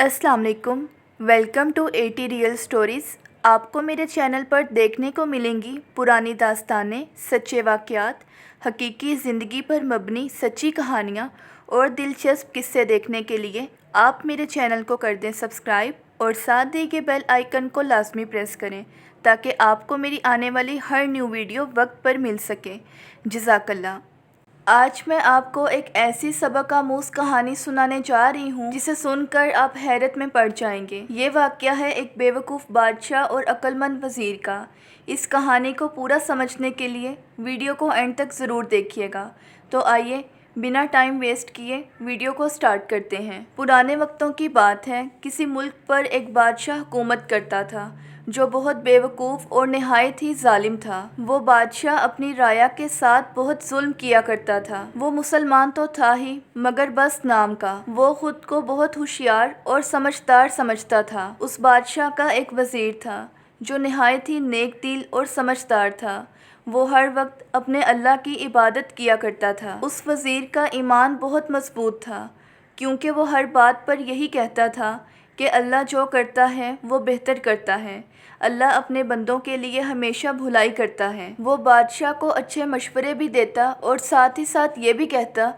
अस्सलाम वालेकुम। Welcome to 80 real stories. आपको मेरे चैनल पर देखने को मिलेंगी पुरानी दास्तानें, सच्चे वाक़यात, हकीकी ज़िंदगी पर मबनी सच्ची कहानियाँ और दिलचस्प किस्से देखने के लिए आप मेरे चैनल को कर दें सब्सक्राइब और साथ दिए गए बेल आइकन को लाजमी प्रेस करें ताकि आपको मेरी आने वाली हर न्यू वीडियो वक्त पर मिल सके। जज़ाकल्लाह। आज मैं आपको एक ऐसी सबक आमूज कहानी सुनाने जा रही हूँ जिसे सुनकर आप हैरत में पड़ जाएंगे। ये वाक़या है एक बेवकूफ़ बादशाह और अक्लमंद वज़ीर का। इस कहानी को पूरा समझने के लिए वीडियो को एंड तक ज़रूर देखिएगा। तो आइए बिना टाइम वेस्ट किए वीडियो को स्टार्ट करते हैं। पुराने वक्तों की बात है, किसी मुल्क पर एक बादशाह हुकूमत करता था जो बहुत बेवकूफ़ और नहायत ही जालिम था। वो बादशाह अपनी राया के साथ बहुत जुल्म किया करता था। वो मुसलमान तो था ही मगर बस नाम का। वो खुद को बहुत होशियार और समझदार समझता था। उस बादशाह का एक वज़ीर था जो नहायत ही नेक दिल और समझदार था। वो हर वक्त अपने अल्लाह की इबादत किया करता था। उस वज़ीर का ईमान बहुत मजबूत था क्योंकि वो हर बात पर यही कहता था कि अल्लाह जो करता है वो बेहतर करता है। अल्लाह अपने बंदों के लिए हमेशा भलाई करता है। वो बादशाह को अच्छे मशवरे भी देता और साथ ही साथ ये भी कहता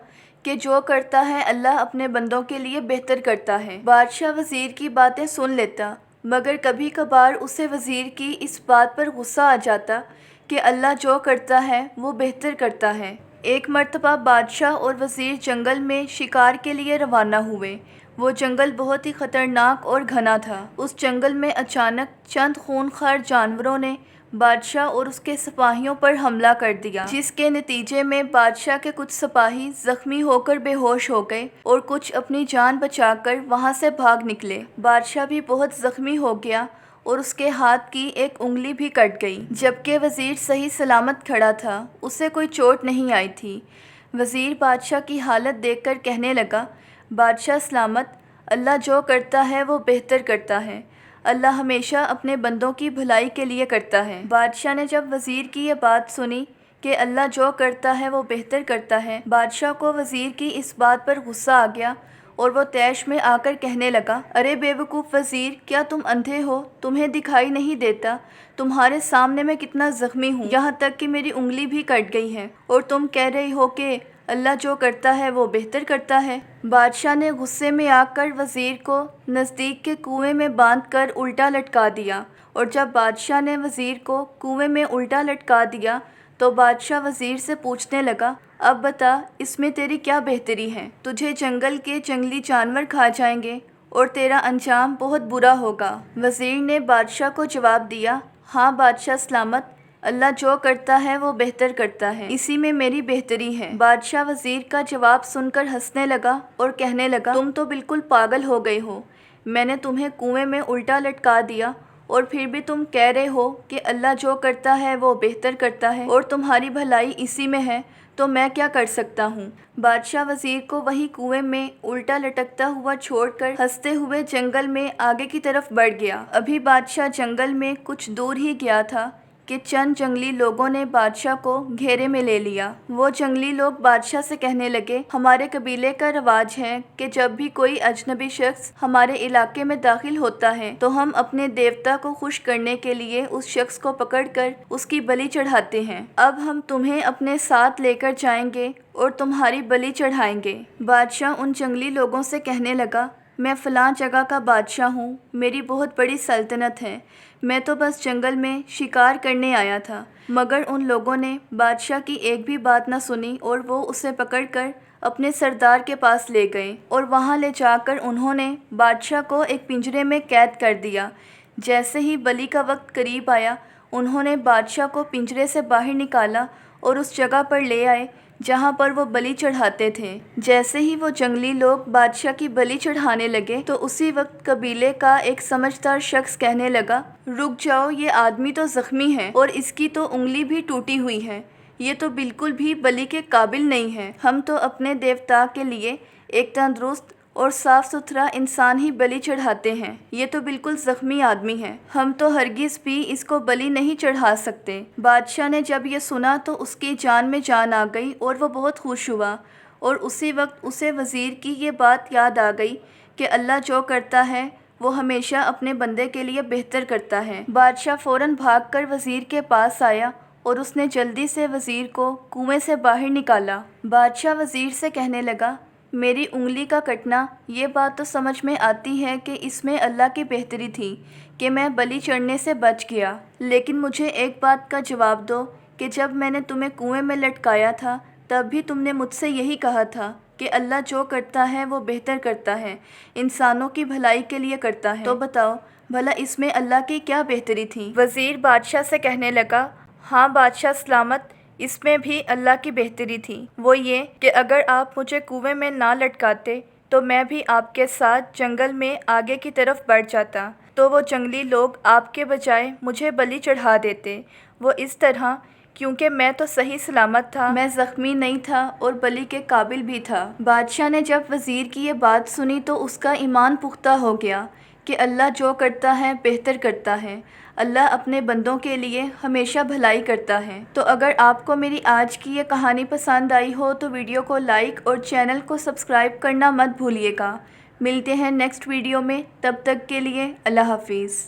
कि जो करता है अल्लाह अपने बंदों के लिए बेहतर करता है। बादशाह वज़ीर की बातें सुन लेता मगर कभी कभार उसे वज़ीर की इस बात पर गुस्सा आ जाता कि अल्लाह जो करता है वो बेहतर करता है। एक मर्तबा बादशाह और वज़ीर जंगल में शिकार के लिए रवाना हुए। वो जंगल बहुत ही ख़तरनाक और घना था। उस जंगल में अचानक चंद खूनखार जानवरों ने बादशाह और उसके सिपाहियों पर हमला कर दिया, जिसके नतीजे में बादशाह के कुछ सिपाही ज़ख्मी होकर बेहोश हो गए और कुछ अपनी जान बचाकर वहाँ से भाग निकले। बादशाह भी बहुत ज़ख्मी हो गया और उसके हाथ की एक उंगली भी कट गई, जबकि वज़ीर सही सलामत खड़ा था, उसे कोई चोट नहीं आई थी। वज़ीर बादशाह की हालत देखकर कहने लगा, बादशाह सलामत, अल्लाह जो करता है वो बेहतर करता है। अल्लाह हमेशा अपने बंदों की भलाई के लिए करता है। बादशाह ने जब वज़ीर की ये बात सुनी कि अल्लाह जो करता है वो बेहतर करता है, बादशाह को वज़ीर की इस बात पर गुस्सा आ गया और वो तैश में आकर कहने लगा, अरे बेवकूफ़ वज़ीर, क्या तुम अंधे हो? तुम्हें दिखाई नहीं देता? तुम्हारे सामने मैं कितना ज़ख्मी हूँ, यहाँ तक कि मेरी उंगली भी कट गई है और तुम कह रही हो कि अल्लाह जो करता है वो बेहतर करता है। बादशाह ने गुस्से में आकर वज़ीर को नज़दीक के कुएं में बांधकर उल्टा लटका दिया और जब बादशाह ने वज़ीर को कुएं में उल्टा लटका दिया तो बादशाह वज़ीर से पूछने लगा, अब बता इसमें तेरी क्या बेहतरी है? तुझे जंगल के जंगली जानवर खा जाएंगे और तेरा अंजाम बहुत बुरा होगा। वज़ीर ने बादशाह को जवाब दिया, हाँ बादशाह सलामत, अल्लाह जो करता है वो बेहतर करता है, इसी में मेरी बेहतरी है। बादशाह वज़ीर का जवाब सुनकर हंसने लगा और कहने लगा, तुम तो बिल्कुल पागल हो गए हो। मैंने तुम्हें कुएं में उल्टा लटका दिया और फिर भी तुम कह रहे हो कि अल्लाह जो करता है वो बेहतर करता है और तुम्हारी भलाई इसी में है, तो मैं क्या कर सकता हूँ। बादशाह वज़ीर को वहीं कुएं में उल्टा लटकता हुआ छोड़कर हंसते हुए जंगल में आगे की तरफ बढ़ गया। अभी बादशाह जंगल में कुछ दूर ही गया था कि चंद जंगली लोगों ने बादशाह को घेरे में ले लिया। वो जंगली लोग बादशाह से कहने लगे, हमारे कबीले का रवाज है कि जब भी कोई अजनबी शख्स हमारे इलाके में दाखिल होता है तो हम अपने देवता को खुश करने के लिए उस शख्स को पकड़कर उसकी बलि चढ़ाते हैं। अब हम तुम्हें अपने साथ लेकर जाएंगे और तुम्हारी बलि चढ़ाएंगे। बादशाह उन जंगली लोगों से कहने लगा, मैं फ़लाँ जगह का बादशाह हूँ, मेरी बहुत बड़ी सल्तनत है, मैं तो बस जंगल में शिकार करने आया था। मगर उन लोगों ने बादशाह की एक भी बात न सुनी और वो उसे पकड़कर अपने सरदार के पास ले गए और वहाँ ले जाकर उन्होंने बादशाह को एक पिंजरे में कैद कर दिया। जैसे ही बलि का वक्त करीब आया, उन्होंने बादशाह को पिंजरे से बाहर निकाला और उस जगह पर ले आए जहाँ पर वो बलि चढ़ाते थे। जैसे ही वो जंगली लोग बादशाह की बलि चढ़ाने लगे तो उसी वक्त कबीले का एक समझदार शख्स कहने लगा, रुक जाओ, ये आदमी तो ज़ख्मी है और इसकी तो उंगली भी टूटी हुई है, ये तो बिल्कुल भी बलि के काबिल नहीं है। हम तो अपने देवता के लिए एक तंदुरुस्त और साफ़ सुथरा इंसान ही बलि चढ़ाते हैं, ये तो बिल्कुल ज़ख्मी आदमी है, हम तो हरगिज़ भी इसको बलि नहीं चढ़ा सकते। बादशाह ने जब ये सुना तो उसकी जान में जान आ गई और वो बहुत खुश हुआ और उसी वक्त उसे वज़ीर की ये बात याद आ गई کہ اللہ جو کرتا ہے وہ ہمیشہ اپنے بندے کے لیے بہتر کرتا ہے۔ بادشاہ فوراً بھاگ کر وزیر کے پاس آیا اور اس نے جلدی سے وزیر کو کنویں سے باہر نکالا۔ بادشاہ وزیر سے کہنے لگا، میری انگلی کا کٹنا، یہ بات تو سمجھ میں آتی ہے کہ اس میں اللہ کی بہتری تھی کہ میں بلی چڑھنے سے بچ گیا، لیکن مجھے ایک بات کا جواب دو کہ جب میں نے تمہیں کنویں میں لٹکایا تھا تب بھی تم نے مجھ سے یہی کہا تھا کہ اللہ جو کرتا ہے وہ بہتر کرتا ہے، انسانوں کی بھلائی کے لیے کرتا ہے، تو بتاؤ بھلا اس میں اللہ کی کیا بہتری تھی؟ وزیر بادشاہ سے کہنے لگا، ہاں بادشاہ سلامت، اس میں بھی اللہ کی بہتری تھی، وہ یہ کہ اگر آپ مجھے کنویں میں نہ لٹکاتے تو میں بھی آپ کے ساتھ جنگل میں آگے کی طرف بڑھ جاتا، تو وہ جنگلی لوگ آپ کے بجائے مجھے بلی چڑھا دیتے، وہ اس طرح کیونکہ میں تو صحیح سلامت تھا، میں زخمی نہیں تھا اور بلی کے قابل بھی تھا۔ بادشاہ نے جب وزیر کی یہ بات سنی تو اس کا ایمان پختہ ہو گیا کہ اللہ جو کرتا ہے بہتر کرتا ہے، اللہ اپنے بندوں کے لیے ہمیشہ بھلائی کرتا ہے۔ تو اگر آپ کو میری آج کی یہ کہانی پسند آئی ہو تو ویڈیو کو لائک اور چینل کو سبسکرائب کرنا مت بھولیے گا۔ ملتے ہیں نیکسٹ ویڈیو میں، تب تک کے لیے اللہ حافظ۔